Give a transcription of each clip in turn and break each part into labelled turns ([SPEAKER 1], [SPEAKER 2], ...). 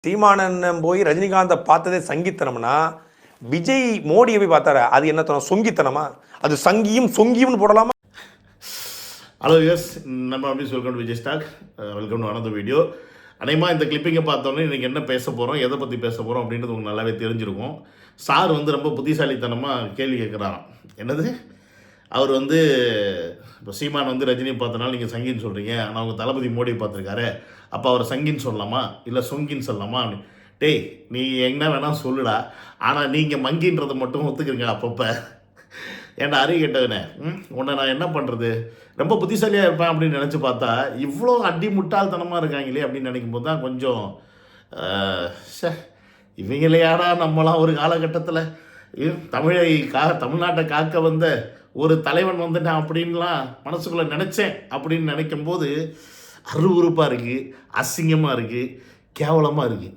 [SPEAKER 1] சீமானன் போய் ரஜினிகாந்தை பார்த்ததே சங்கித்தனம்னா விஜய் மோடியை போய் பார்த்தார அது என்ன தனம் சொங்கித்தனமா? அது சங்கியும் சொங்கியும்னு போடலாமா?
[SPEAKER 2] ஹலோ எஸ், நம்ம அப்படி welcome to Vijay stock, welcome to another video. அநேகமாக இந்த கிளிப்பிங்கை பார்த்தோன்னே இன்றைக்கி என்ன பேச போகிறோம், எதை பற்றி பேச போகிறோம் அப்படின்றது உங்களுக்கு நல்லாவே தெரிஞ்சிருக்கும். சார் ரொம்ப புத்திசாலித்தனமாக கேள்வி கேட்குறாராம். என்னது, அவர் இப்போ சீமான் ரஜினியை பார்த்தனால நீங்கள் சங்கின்னு சொல்கிறீங்க, ஆனால் அவங்க தளபதி மோடியை பார்த்துருக்காரு, அப்போ அவர் சங்கின்னு சொல்லலாமா இல்லை சொங்கின்னு சொல்லலாமா அப்படின்னு. டேய், நீ என்ன வேணால் சொல்லுடா, ஆனால் நீங்கள் மங்கின்றதை மட்டும் ஒத்துக்கிறீங்க அப்பப்போ. ஏன்டா அறிவு கேட்டதுனே, உன்னை நான் என்ன பண்ணுறது, ரொம்ப புத்திசாலியாக இருப்பேன் அப்படின்னு நினச்சி பார்த்தா இவ்வளோ அடி முட்டாள்தனமாக இருக்காங்களே அப்படின்னு நினைக்கும் போது தான் கொஞ்சம் இவங்களையாடா நம்மளாம் ஒரு காலகட்டத்தில் தமிழ்நாட்டை காக்க வந்த ஒரு தலைவன் வந்துட்டான் அப்படின்லாம் மனசுக்குள்ளே நினச்சேன் அப்படின்னு நினைக்கும் போது அருவருப்பாக இருக்குது, அசிங்கமாக இருக்குது, கேவலமாக இருக்குது.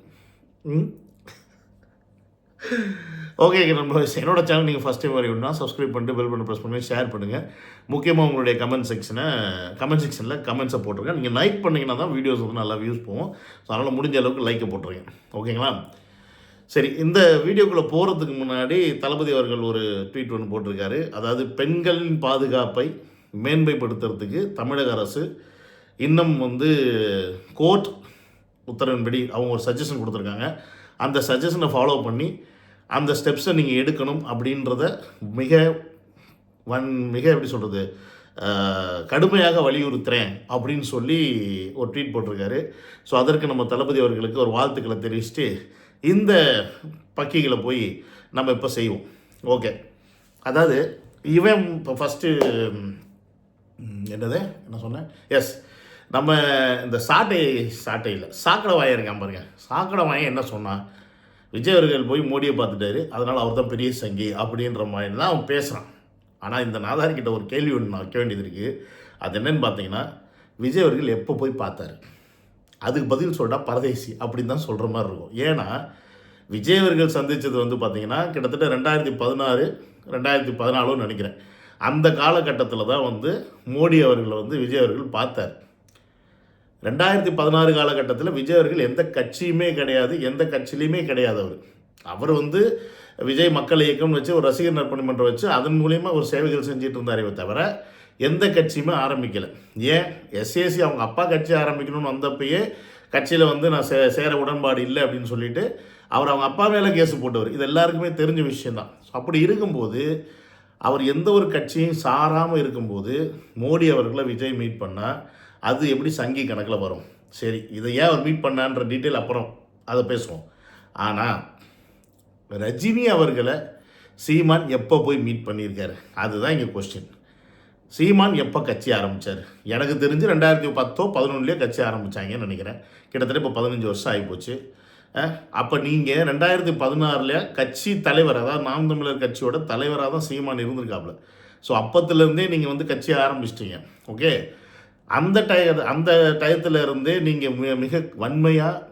[SPEAKER 2] ஓகே நண்பர்களே, என்னோட சேனல் நீங்கள் ஃபஸ்ட் டைம் வரையணும்னா சப்ஸ்கிரைப் பண்ணிட்டு பெல் பண்ணி ப்ரெஸ் பண்ணி ஷேர் பண்ணுங்கள். முக்கியமாக உங்களுடைய கமெண்ட் செக்ஷனில் கமெண்ட்ஸை போட்டிருக்கேன். நீங்கள் லைக் பண்ணிங்கன்னா தான் வீடியோஸ் நல்லா வியூஸ் போகும். ஸோ அதனால் முடிஞ்ச அளவுக்கு லைக்கை போட்டுருங்க, ஓகேங்களா? சரி, இந்த வீடியோக்குள்ளே போகிறதுக்கு முன்னாடி தளபதி அவர்கள் ஒரு ட்வீட் ஒன்று போட்டிருக்காரு. அதாவது பெண்களின் பாதுகாப்பை மேன்மைப்படுத்துறதுக்கு தமிழக அரசு இன்னும் கோர்ட் உத்தரவின்படி அவங்க ஒரு சஜஷன் கொடுத்துருக்காங்க. அந்த சஜஷனை ஃபாலோ பண்ணி அந்த ஸ்டெப்ஸை நீங்கள் எடுக்கணும் அப்படின்றத மிக எப்படி சொல்கிறது, கடுமையாக வலியுறுத்துகிறேன் அப்படின்னு சொல்லி ஒரு ட்வீட் போட்டிருக்காரு. ஸோ அதற்கு நம்ம தளபதி அவர்களுக்கு ஒரு வாழ்த்துக்களை தெரிவிச்சுட்டு இந்த பக்கிகளை போய் நம்ம இப்போ செய்வோம். ஓகே, அதாவது இவன் இப்போ ஃபஸ்ட்டு என்ன சொன்னேன், எஸ், நம்ம இந்த சாட்டை இல்லை சாக்கடை வாயம் இருக்கான் பாருங்க. சாக்கடை வாயம் என்ன சொன்னான், விஜய் அவர்கள் போய் மோடியை பார்த்துட்டாரு, அதனால் அவர் தான் பெரிய சங்கி அப்படின்ற மாதிரி தான் அவன் பேசுகிறான். ஆனால் இந்த நாதாரிக்கிட்ட ஒரு கேள்வி ஒன்று நான் வைக்க வேண்டியது இருக்குது. அது என்னென்னு பார்த்தீங்கன்னா, விஜய் அவர்கள் எப்போ போய் பார்த்தாரு, அதுக்கு பதில் சொல்லிட்டா பரதேசி அப்படின்னு தான் சொல்கிற மாதிரி இருக்கும். ஏன்னா விஜய் அவர்கள் சந்தித்தது பார்த்தீங்கன்னா கிட்டத்தட்ட 2016 2014 நினைக்கிறேன். அந்த காலகட்டத்தில் தான் மோடி அவர்களை விஜய் அவர்கள் பார்த்தார். 2016 காலகட்டத்தில் விஜய் அவர்கள் எந்த கட்சியுமே கிடையாது, எந்த கட்சியிலையுமே கிடையாது. அவர் விஜய் மக்கள் இயக்கம் வச்சு ஒரு ரசிகர் நற்பணி மன்றம் வச்சு அதன் மூலியமாக ஒரு சேவைகள் செஞ்சுட்டு இருந்தாரே தவிர எந்த கட்சியுமே ஆரம்பிக்கலை. ஏன் எஸ்ஏசி அவங்க அப்பா கட்சி ஆரம்பிக்கணும்னு வந்தப்பயே கட்சியில் நான் சேர உடன்பாடு இல்லை அப்படின்னு சொல்லிட்டு அவர் அவங்க அப்பா மேலே கேஸு போட்டவர். இது எல்லாருக்குமே தெரிஞ்ச விஷயந்தான். அப்படி இருக்கும்போது அவர் எந்த ஒரு கட்சியும் சாராமல் இருக்கும்போது மோடி அவர்களை விஜய் மீட் பண்ணால் அது எப்படி சங்கி கணக்கில் வரும்? சரி, இதை ஏன் அவர் மீட் பண்ணான்ற டீட்டெயில் அப்புறம் அதை பேசுவோம். ஆனால் ரஜினி அவர்களை சீமான் எப்போ போய் மீட் பண்ணியிருக்காரு, அதுதான் இங்கே கொஸ்டின். சீமான் எப்போ கட்சி ஆரம்பித்தார்? எனக்கு தெரிஞ்சு 2010 11 கட்சி ஆரம்பித்தாங்கன்னு நினைக்கிறேன். கிட்டத்தட்ட இப்போ 15 வருஷம் ஆகிப்போச்சு. அப்போ நீங்கள் 2016 கட்சி தலைவர், அதாவது நாம் தமிழர் கட்சியோட தலைவராக தான் சீமான் இருந்திருக்காப்புல. ஸோ அப்பத்துலேருந்தே நீங்கள் கட்சியை ஆரம்பிச்சிட்டிங்க. ஓகே, அந்த டயத்தில் இருந்தே நீங்கள் மிக வன்மையாக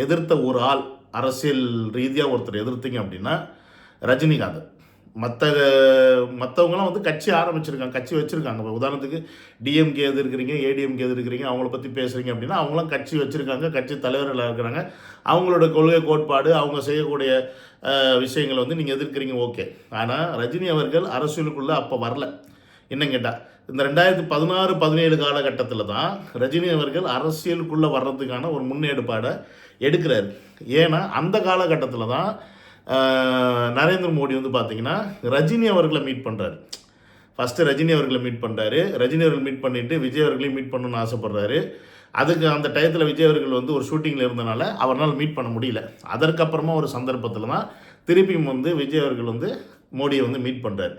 [SPEAKER 2] எதிர்த்த ஒரு ஆள், அரசியல் ரீதியாக ஒருத்தர் எதிர்த்தீங்க அப்படின்னா ரஜினிகாந்த். மற்றவங்களாம் கட்சி ஆரம்பிச்சிருக்காங்க, கட்சி வச்சுருக்காங்க. இப்போ உதாரணத்துக்கு டிஎம்கே எதிர்க்கிறீங்க, ஏடிஎம்கே எதிர்க்கிறீங்க, அவங்கள பற்றி பேசுகிறீங்க அப்படின்னா அவங்களாம் கட்சி வச்சுருக்காங்க, கட்சி தலைவர்களாக இருக்கிறாங்க. அவங்களோட கொள்கை கோட்பாடு, அவங்க செய்யக்கூடிய விஷயங்களை நீங்கள் எதிர்க்கிறீங்க, ஓகே. ஆனால் ரஜினி அவர்கள் அரசியலுக்குள்ளே அப்போ வரல. என்ன கேட்டால் இந்த 2016-17 காலகட்டத்தில் தான் ரஜினி அவர்கள் அரசியலுக்குள்ளே வர்றதுக்கான ஒரு முன்னெடுப்பாடை எடுக்கிறார். ஏன்னா அந்த காலகட்டத்தில் தான் நரேந்திர மோடி பார்த்திங்கன்னா ரஜினி அவர்களை மீட் பண்ணுறாரு. ஃபஸ்ட்டு ரஜினி அவர்களை மீட் பண்ணுறாரு. ரஜினி அவர்கள் மீட் பண்ணிவிட்டு விஜய் அவர்களையும் மீட் பண்ணணும்னு ஆசைப்பட்றாரு. அதுக்கு அந்த டயத்தில் விஜய் அவர்கள் ஒரு ஷூட்டிங்கில் இருந்தனால அவரால் மீட் பண்ண முடியல. அதற்கப்புறமா ஒரு சந்தர்ப்பத்தில் தான் திருப்பியும் விஜய் அவர்கள் மோடியை மீட் பண்ணுறாரு.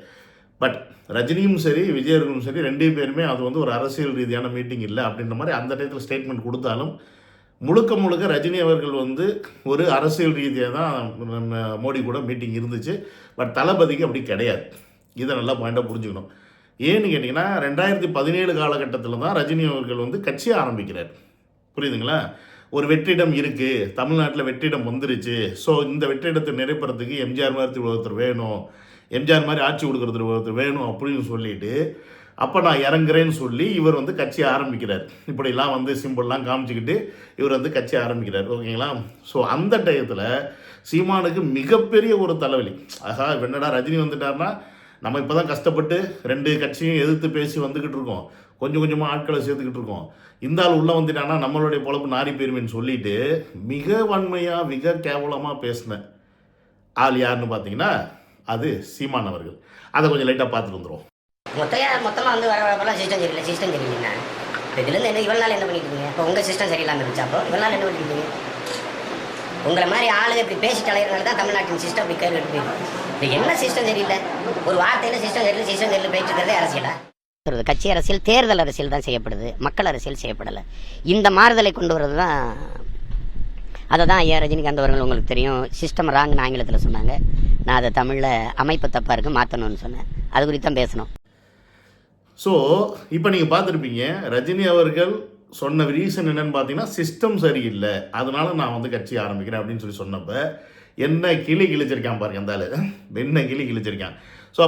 [SPEAKER 2] பட் ரஜினியும் சரி விஜய் அவர்களும் சரி 2 பேருமே அது ஒரு அரசியல் ரீதியான மீட்டிங் இல்லை அப்படின்ற மாதிரி அந்த டயத்தில் ஸ்டேட்மெண்ட் கொடுத்தாலும் முழுக்க ரஜினி அவர்கள் ஒரு அரசியல் ரீதியாக தான் மோடி கூட மீட்டிங் இருந்துச்சு. பட் தளபதிக்கு அப்படி கிடையாது. இதை நல்லா பாயிண்டாக புரிஞ்சுக்கணும். ஏன்னு கேட்டிங்கன்னா 2017 காலகட்டத்தில் தான் ரஜினி அவர்கள் கட்சி ஆரம்பிக்கிறார். புரியுதுங்களா? ஒரு வெற்றிடம் இருக்குது, தமிழ்நாட்டில் வெற்றிடம் வந்துருச்சு. ஸோ இந்த வெற்றிடத்தை நிறைப்பறதுக்கு எம்ஜிஆர் மாதிரி ஒருத்தர் வேணும், எம்ஜிஆர் மாதிரி ஆட்சி கொடுக்குறது ஒருத்தர் வேணும் அப்படின்னு சொல்லிட்டு அப்போ நான் இறங்குறேன்னு சொல்லி இவர் வந்து கட்சி ஆரம்பிக்கிறார். இப்படிலாம் வந்து சிம்பிள்லாம் காமிச்சிக்கிட்டு இவர் வந்து கட்சி ஆரம்பிக்கிறார். ஓகேங்களா? ஸோ அந்த டயத்தில் சீமானுக்கு மிகப்பெரிய ஒரு தலைவலி. ஆஹா, என்னடா ரஜினி வந்துட்டார்னா நம்ம இப்போ தான் கஷ்டப்பட்டு 2 கட்சியும் எதிர்த்து பேசி வந்துக்கிட்டு இருக்கோம், கொஞ்சம் கொஞ்சமாக ஆட்களை சேர்த்துக்கிட்டு இருக்கோம், இந்த ஆள் உள்ளே வந்துட்டானா நம்மளுடைய பொழப்பு நாரி போயிருமேன்னு சொல்லிட்டு மிக வன்மையாக மிக கேவலமாக பேசின ஆள் யாருன்னு பார்த்தீங்கன்னா அது சீமான் அவர்கள். அதை கொஞ்சம் லைட்டாக பார்த்துட்டு வந்துடுவோம்.
[SPEAKER 3] மொத்தமாக வந்து வரப்பெல்லாம் சிஸ்டம் சரியில்லைன்னா இதுலேருந்து என்ன இவ்வளோ நாள் என்ன பண்ணிட்டு இருக்கீங்க? இப்போ உங்கள் சிஸ்டம் சரியில்லாமல் இருந்துச்சு, அப்போ இவ்வளோ நாள் என்ன பண்ணிட்டு இருக்கீங்க? உங்களை மாதிரி ஆளுங்க இப்படி பேசிட்டு அலையிறதுனால தான் தமிழ்நாட்டின் சிஸ்டம் இப்படி கேள்வி எடுத்து இது என்ன சிஸ்டம் சரியில்லை? ஒரு வார்த்தையில் சிஸ்டம் சரியில்லை பேசிட்டு இருக்கிறதே அரசியலா? கட்சி அரசியல் தேர்தல் அரசியல் தான் செய்யப்படுது, மக்கள் அரசியல் செய்யப்படலை. இந்த மாறுதலை கொண்டு வரது தான், அதை தான் ஐயா ரஜினிகாந்த் அவர்கள் உங்களுக்கு தெரியும் சிஸ்டம் ராங்னு ஆங்கிலத்தில் சொன்னாங்க. நான் அதை தமிழில் அமைப்பு தப்பாக இருக்குது மாற்றணும்னு சொன்னேன். அது குறித்து தான் பேசணும்.
[SPEAKER 2] ஸோ இப்போ நீங்கள் பார்த்துருப்பீங்க ரஜினி அவர்கள் சொன்ன ரீசன் என்னன்னு பார்த்தீங்கன்னா சிஸ்டம் சரியில்லை, அதனால நான் வந்து கட்சி ஆரம்பிக்கிறேன் அப்படின்னு சொல்லி சொன்னப்ப என்ன கிழிச்சிருக்கான் பாருங்க அந்த ஆளு, என்ன கிழிச்சிருக்கான். ஸோ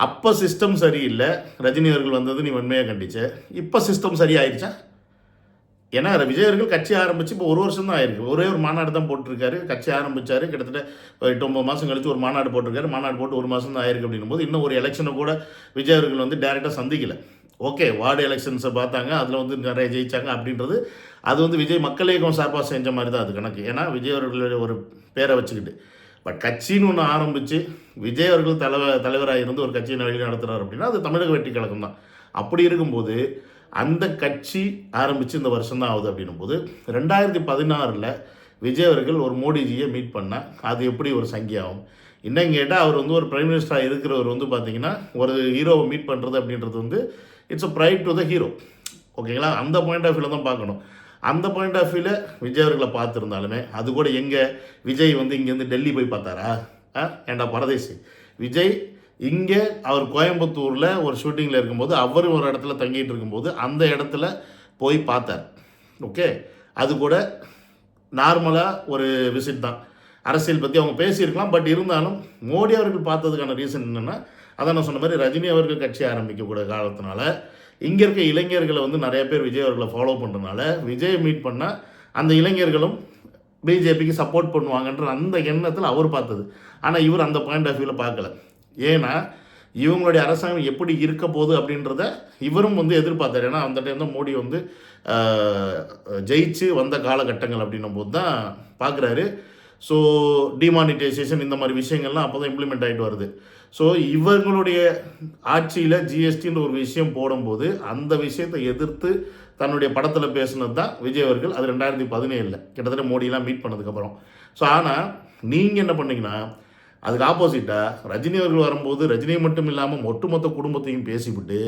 [SPEAKER 2] அப்போ சிஸ்டம் சரியில்லை, ரஜினி அவர்கள் வந்தது நீ உண்மையாக கண்டிச்ச. இப்போ சிஸ்டம் சரியாயிடுச்சா? ஏன்னா விஜய் அவர்கள் கட்சி ஆரம்பித்து இப்போ 1 வருஷம் தான் ஆயிருக்கு. ஒரே ஒரு மாநாடு தான் போட்டிருக்காரு. கட்சி ஆரம்பித்தார், கிட்டத்தட்ட 8-9 மாதம் கழித்து ஒரு மாநாடு போட்டிருக்காரு. மாநாடு போட்டு 1 மாதம் தான் ஆயிருக்கு. அப்படின்னும் போது இன்னும் ஒரு எலெக்ஷனை கூட விஜய் அவர்கள் வந்து டேரெக்டாக சந்திக்கலை. ஓகே, வார்டு எலெக்ஷன்ஸை பார்த்தாங்க, அதில் வந்து நிறைய ஜெயிச்சாங்க அப்படின்றது அது வந்து விஜய் மக்கள் இயக்கம் சார்பாக செஞ்ச மாதிரி தான் அது கணக்கு. ஏன்னா விஜய் அவர்களுடைய ஒரு பேரை வச்சுக்கிட்டு. பட் கட்சின்னு ஒன்று ஆரம்பித்து விஜய் அவர்கள் தலைவராக இருந்து ஒரு கட்சியை வழி நடத்துகிறார் அப்படின்னா அது தமிழக வெற்றி கழகம் தான். அப்படி இருக்கும்போது அந்த கட்சி ஆரம்பித்து இந்த வருஷம் தான் ஆகுது. அப்படின்னும் போது 2016 விஜய் அவர்கள் ஒரு மோடிஜியை மீட் பண்ணால் அது எப்படி ஒரு சங்கியாகும்? இன்னும் கேட்டால் அவர் வந்து ஒரு பிரைம் மினிஸ்டராக இருக்கிறவர் வந்து பார்த்திங்கன்னா ஒரு ஹீரோவை மீட் பண்ணுறது அப்படின்றது வந்து it's a fried to the hero. ஓகேங்களா? அந்த பாயிண்ட் ஆஃப் வியூவில் தான் பார்க்கணும். அந்த பாயிண்ட் ஆஃப் வியூவில் விஜய் அவர்களை பார்த்துருந்தாலுமே அது கூட எங்கே விஜய் வந்து இங்கேருந்து டெல்லி போய் பார்த்தாரா? ஏண்டா பரதேசி, விஜய் இங்கே அவர் கோயம்புத்தூரில் ஒரு ஷூட்டிங்கில் இருக்கும்போது அவர் ஒரு இடத்துல தங்கிட்டு இருக்கும்போது அந்த இடத்துல போய் பார்த்தார். ஓகே, அது கூட நார்மலாக ஒரு விசிட் தான். அரசியல் பற்றி அவங்க பேசியிருக்கலாம். பட் இருந்தாலும் மோடி அவர்கள் பார்த்ததுக்கான ரீசன் என்னென்னா அதான் நான் சொன்ன மாதிரி ரஜினி அவர்கள் கட்சி ஆரம்பிக்கக்கூடிய காலத்தினால இங்கே இருக்க இளைஞர்களை வந்து நிறைய பேர் விஜய் அவர்களை ஃபாலோ பண்ணுறதுனால விஜயை மீட் பண்ணால் அந்த இளைஞர்களும் பிஜேபிக்கு சப்போர்ட் பண்ணுவாங்கன்ற அந்த எண்ணத்தில் அவர் பார்த்தது. ஆனால் இவர் அந்த பாயிண்ட் ஆஃப் வியூவில் பார்க்கல. ஏன்னா இவங்களுடைய அரசாங்கம் எப்படி இருக்க போகுது அப்படின்றத இவரும் வந்து எதிர்பார்த்தார். ஏன்னா அந்த டைம் தான் மோடி வந்து ஜெயிச்சு வந்த காலகட்டங்கள் அப்படின்னும் போது தான் பார்க்குறாரு. ஸோ டிமானிட்டைசேஷன் இந்த மாதிரி விஷயங்கள்லாம் அப்போ தான் இம்ப்ளிமெண்ட் ஆகிட்டு வருது. ஸோ இவங்களுடைய ஆட்சியில் ஜிஎஸ்டின்ற ஒரு விஷயம் போடும்போது அந்த விஷயத்தை எதிர்த்து தன்னுடைய படத்தில் பேசுனது தான் விஜய் அவர்கள். அது 2017 கிட்டத்தட்ட மோடியெலாம் மீட் பண்ணதுக்கப்புறம். ஸோ ஆனால் நீங்கள் என்ன பண்ணீங்கன்னா அதுக்கு ஆப்போசிட்டாக ரஜினி அவர்கள் வரும்போது ரஜினியை மட்டும் இல்லாமல் ஒட்டுமொத்த குடும்பத்தையும் பேசிவிட்டு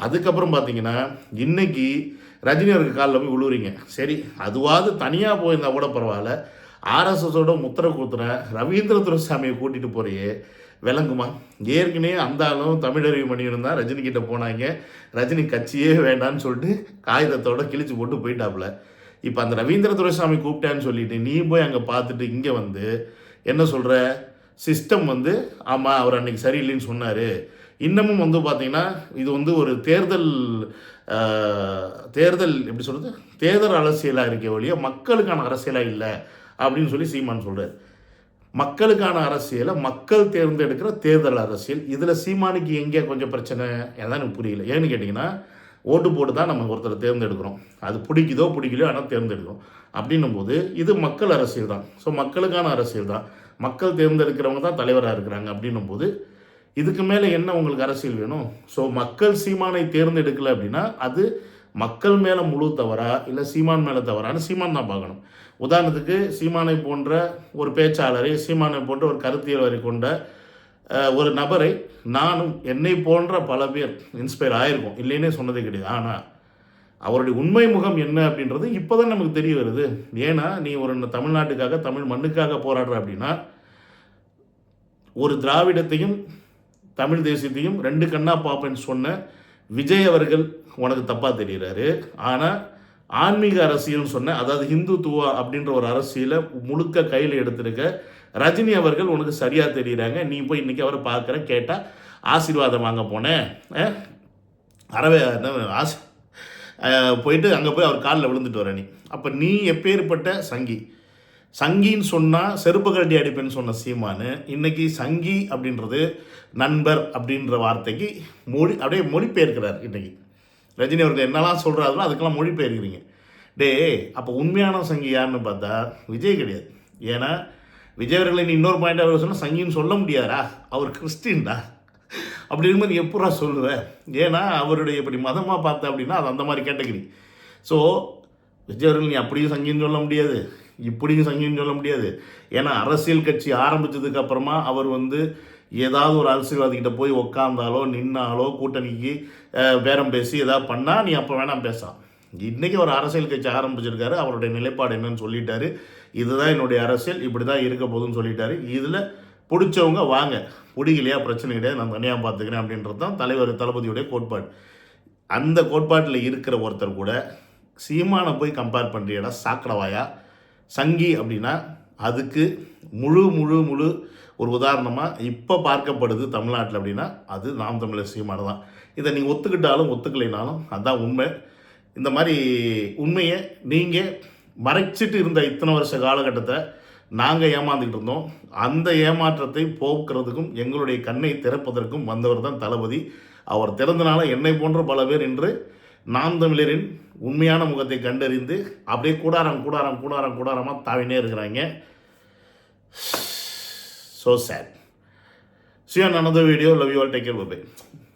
[SPEAKER 2] அதுக்கப்புறம் பார்த்தீங்கன்னா இன்றைக்கி ரஜினி அவருக்கு காலில் போய் விழுவுறீங்க. சரி, அதுவாது தனியாக போயிருந்தா கூட பரவாயில்ல, ஆர்எஸ்எஸோட முத்திரை கூத்துற ரவீந்திர துரைசாமியை கூட்டிகிட்டு போறியே விளங்குமா? ஏற்கனவே அந்த ஆளும் தமிழறிவு மணியனும் தான் ரஜினிகிட்ட போனாங்க. ரஜினி கட்சியே வேண்டான்னு சொல்லிட்டு காகிதத்தோட கிழிச்சு போட்டு போயிட்டாப்புல. இப்போ அந்த ரவீந்திர துரைசாமி கூப்பிட்டான்னு சொல்லிட்டு நீ போய் அங்கே பார்த்துட்டு இங்கே வந்து என்ன சொல்கிற? சிஸ்டம் வந்து ஆமாம் அவர் அன்றைக்கி சரியில்லைன்னு சொன்னார். இன்னமும் வந்து பார்த்திங்கன்னா இது வந்து ஒரு தேர்தல் எப்படி சொல்கிறது, தேர்தல் அரசியலாக இருக்க வழியா மக்களுக்கான அரசியலாக இல்லை அப்படின்னு சொல்லி சீமான் சொல்கிறார். மக்களுக்கான அரசியலை மக்கள் தேர்ந்தெடுக்கிற தேர்தல் அரசியல். இதில் சீமானுக்கு எங்கே கொஞ்சம் பிரச்சனை அதான் எனக்கு புரியல. ஏன்னு கேட்டிங்கன்னா ஓட்டு போட்டு தான் நம்ம ஒருத்தரை தேர்ந்தெடுக்கிறோம். அது பிடிக்கலையோ ஆனால் தேர்ந்தெடுக்கிறோம். அப்படின்னும் போது இது மக்கள் அரசியல் தான். ஸோ மக்களுக்கான அரசியல் தான், மக்கள் தேர்ந்தெடுக்கிறவங்க தான் தலைவராக இருக்கிறாங்க. அப்படின்னும் போது இதுக்கு மேலே என்ன உங்களுக்கு அரசியல் வேணும்? ஸோ மக்கள் சீமானை தேர்ந்தெடுக்கலை அப்படின்னா அது மக்கள் மேலே முழு தவறா இல்லை சீமான் மேலே தவறான்னு சீமான் தான் பார்க்கணும். உதாரணத்துக்கு சீமானை போன்ற ஒரு பேச்சாளரை, சீமானை போன்ற ஒரு கருத்தியலை கொண்ட ஒரு நபரை நானும் என்னை போன்ற பல பேர் இன்ஸ்பயர் ஆகிருக்கும், இல்லைன்னே சொன்னதே கிடையாது. ஆனால் அவருடைய உண்மை முகம் என்ன அப்படின்றது இப்போ தான் நமக்கு தெரிய வருது. ஏன்னா நீ ஒரு தமிழ்நாட்டுக்காக தமிழ் மண்ணுக்காக போராடுற அப்படின்னா ஒரு திராவிடத்தையும் தமிழ் தேசியத்தையும் 2 கண்ணா பார்ப்பேன்னு சொன்ன விஜய் அவர்கள் உனக்கு தப்பாக தெரிகிறாரு. ஆனால் ஆன்மீக அரசியல்னு சொன்ன, அதாவது ஹிந்துத்துவா அப்படின்ற ஒரு அரசியலை முழுக்க கையில் எடுத்திருக்க ரஜினி அவர்கள் உனக்கு சரியாக தெரிகிறாங்க. நீ போய் இன்றைக்கி அவரை பார்க்குற, கேட்டால் ஆசீர்வாதம் வாங்க போனேன், ஆசை போயிட்டு அங்கே போய் அவர் காலில் விழுந்துட்டு வர நீ. அப்போ நீ எப்பேற்பட்ட சங்கி? சங்கின்னு சொன்னால் செருப்பு கட்டி அடிப்பேன்னு சொன்ன சீமானு இன்னைக்கு சங்கி அப்படின்றது நண்பர் அப்படின்ற வார்த்தைக்கு அப்படியே மொழிபெயர்க்கிறார். இன்றைக்கி ரஜினி அவர்கள் என்னெல்லாம் சொல்கிறாரோ அதுக்கெல்லாம் மொழிபெயர்க்கிறீங்க. அப்போ உண்மையான சங்கி யாருன்னு பார்த்தா விஜய் கிடையாது. ஏன்னா விஜய் அவர்களை நீ இன்னொரு பாயிண்ட் அவர் சொன்னால் சங்கின்னு சொல்ல முடியாதா? அவர் கிறிஸ்டின்டா. அப்படி இருக்கும்போது நீ எப்படா சொல்லுவேன்? ஏன்னா அவருடைய இப்படி மதமாக பார்த்தா அப்படின்னா அது அந்த மாதிரி கேட்டகரி. ஸோ விஜய் அவர்கள் நீ அப்படியும் சங்கின்னு சொல்ல முடியாது, இப்படியும் சங்கின்னு சொல்ல முடியாது. ஏன்னா அரசியல் கட்சி ஆரம்பித்ததுக்கு அப்புறமா அவர் ஏதாவது ஒரு அரசியல்வாதிகிட்ட போய் உக்காந்தாலோ நின்னாலோ கூட்டணிக்கு பேரம் பேசி ஏதாவது பண்ணால் நீ அப்போ வேணாம் பேசலாம். இன்றைக்கி ஒரு அரசியல் கட்சி ஆரம்பிச்சிருக்காரு, அவருடைய நிலைப்பாடு என்னன்னு சொல்லிட்டாரு. இதுதான் என்னுடைய அரசியல், இப்படி தான் இருக்க போகுதுன்னு சொல்லிட்டாரு. இதில் பிடிச்சவங்க வாங்க, பிடிக்கலையா பிரச்சனை கிடையாது, நான் தனியாக பார்த்துக்கிறேன் அப்படின்றது தான் தளபதியுடைய கோட்பாடு. அந்த கோட்பாட்டில் இருக்கிற ஒருத்தர் கூட சீமானை போய் கம்பேர் பண்ணுறியடா சாக்கடவாயா? சங்கி அப்படின்னா அதுக்கு முழு முழு முழு ஒரு உதாரணமாக இப்போ பார்க்கப்படுது தமிழ்நாட்டில் அப்படின்னா அது நாம் தமிழர் சீமானை தான். இதை நீங்கள் ஒத்துக்கிட்டாலும் ஒத்துக்கலைனாலும் அதுதான் உண்மை. இந்த மாதிரி உண்மையை நீங்கள் மறைச்சிட்டு இருந்த இத்தனை வருஷ காலகட்டத்தை நாங்கள் ஏமாந்துக்கிட்டு இருந்தோம். அந்த ஏமாற்றத்தை போக்குறதுக்கும் எங்களுடைய கண்ணை திறப்பதற்கும் வந்தவர் தான் தளபதி. அவர் திறந்தனால என்னை போன்ற பல பேர் இன்று நாம் தமிழரின் உண்மையான முகத்தை கண்டறிந்து அப்படியே கூடாரமாக தாவினே இருக்கிறாங்க. So sad. See you on another video. Love you all. Take care. Bye-bye.